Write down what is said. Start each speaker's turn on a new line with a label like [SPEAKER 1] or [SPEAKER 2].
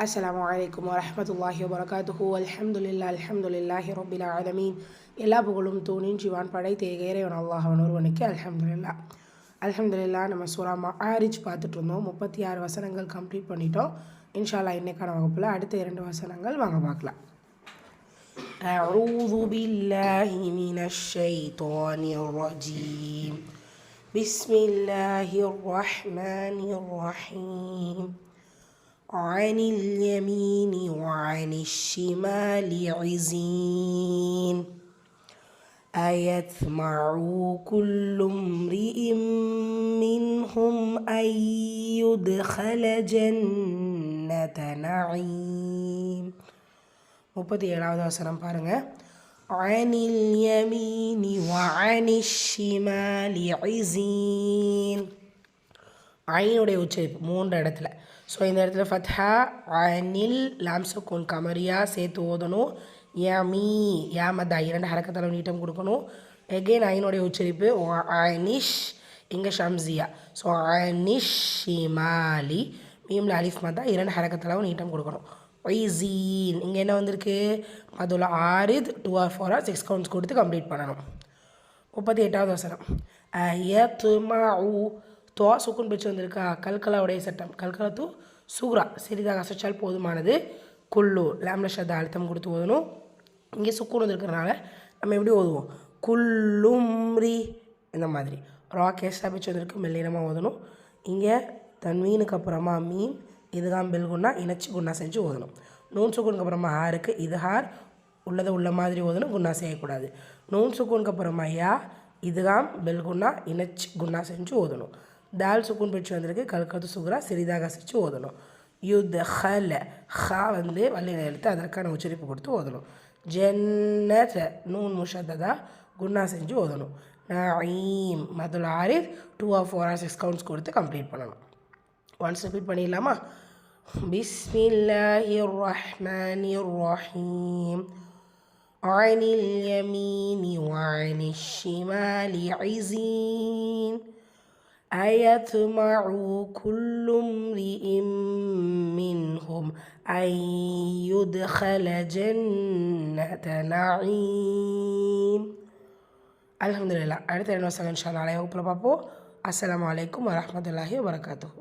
[SPEAKER 1] அஸ்ஸலாமு அலைக்கும் வரஹ்மத்துல்லாஹி வபரகாத்துஹு. அல்ஹம்துலில்லாஹி ரப்பில் ஆலமீன். எல்லா புகழும் தூணின் ஜீவான் படைத்த இறைவன் அல்லாஹ்வின் ஒருவனுக்கு அல்ஹம்துலில்லாஹ். அல்ஹம்துலில்லாஹ். நம்ம சூரா மஆரிஜ் பார்த்துட்டு இருந்தோம். 36 வசனங்கள் கம்ப்ளீட் பண்ணிட்டோம். இன்ஷா அல்லாஹ் இன்னைக்கான வகுப்பில் அடுத்த 2 வசனங்கள் வாங்க பார்க்கலாம். அஊது பில்லாஹி மினஷ் ஷைத்தானிர் ரஜீம். பிஸ்மில்லாஹிர் ரஹ்மானிர் ரஹீம். عن اليمين وعن الشمال عزين أيطمع كل امرئ منهم أن يدخل جنة نعيم. 37வது வசனம் பாருங்க. عن اليمين وعن الشمال عزين. ஐனுடைய உச்சரிப்பு 3 இடத்துல. ஸோ இந்த இடத்துல ஃபத்ஹா அனில் லாம் சுக்கூன் கமரியா சேர்த்து ஓதணும். யமீ யாமதா 2 ஹரக்கத்தில் நீட்டம் கொடுக்கணும். எகெயின் ஐனுடைய உச்சரிப்பு அனிஷ் இங்கே ஷம்சியா. ஸோ அனிஷ் ஷிமாலி மீம்ல அலிஃப் மதா 2 ஹரக்கத்தில் நீட்டம் கொடுக்கணும். ஒய்ஸீன் இங்கே என்ன வந்திருக்கு? அதில் ஆரித் 2 or 4 or 6 கவுண்ட்ஸ் கொடுத்து கம்ப்ளீட் பண்ணணும். 38வது வசனம். அயத்மஉ தோ சுக்குன் பிடிச்சி வந்திருக்கா? கல்கலாவுடைய சட்டம். கல்கலா தூ சூரா சிறிதாக அசைச்சால் போதுமானது. குல்லு லாம்ல ஷதா அழுத்தம் கொடுத்து ஓதணும். இங்கே சுக்குன் வந்துருக்கிறனால நம்ம எப்படி ஓதுவோம்? குல்லும்ரி இந்த மாதிரி. ரா கேஸ்டா பிடிச்சி வந்திருக்கு, மெல்லினமாக ஓதணும். இங்கே தன்வீனுக்கு அப்புறமா மீன் இதுதான் பெல் குன்னா இணைச்சி குன்னா செஞ்சு ஓதணும். நூன் சுக்குனுக்கு அப்புறமா ஹாருக்கு இது ஹார் உள்ளதை உள்ள மாதிரி ஓதணும், குன்னா செய்யக்கூடாது. நூன் சுக்குனுக்கு அப்புறமா யா இதுதான் பெல் குன்னா இணைச்சி குன்னா செஞ்சு ஓதணும். தால் சுக்குன் பிடிச்சி வந்திருக்கு, கல்கத்து சுகுரா சிறிதாக அசைச்சு ஓதணும். யுத் ஹல ஹா வந்து வல்லின எழுத்து அதற்கான உச்சரிப்பு கொடுத்து ஓதணும். ஜன்னத் நூன் முஷத்ததா குன்னா செஞ்சு ஓதணும். நஈம் மதுல் ஆரித் 2 or 4 or 6 கவுண்ட்ஸ் கொடுத்து கம்ப்ளீட் பண்ணணும். ஒன்ஸ் ரிப்பீட் பண்ணிடலாமா? பிஸ்மில்லாஹிர் ரஹ்மானிர் ரஹீம். அனில் யமீனி வஅனிஷ் ஷிமாலி இஸீன் أيطمع كل امرئ منهم أن يدخل جنة نعيم. அல்ஹம்துலில்லாஹ். அடுத்த 2 வசனம் இன்ஷா அல்லாஹ் நாளை வகுப்பில் பார்ப்போம். அஸ்ஸலாமு அலைக்கும் வரஹ்மத்துல்லாஹி வபரகாத்துஹு.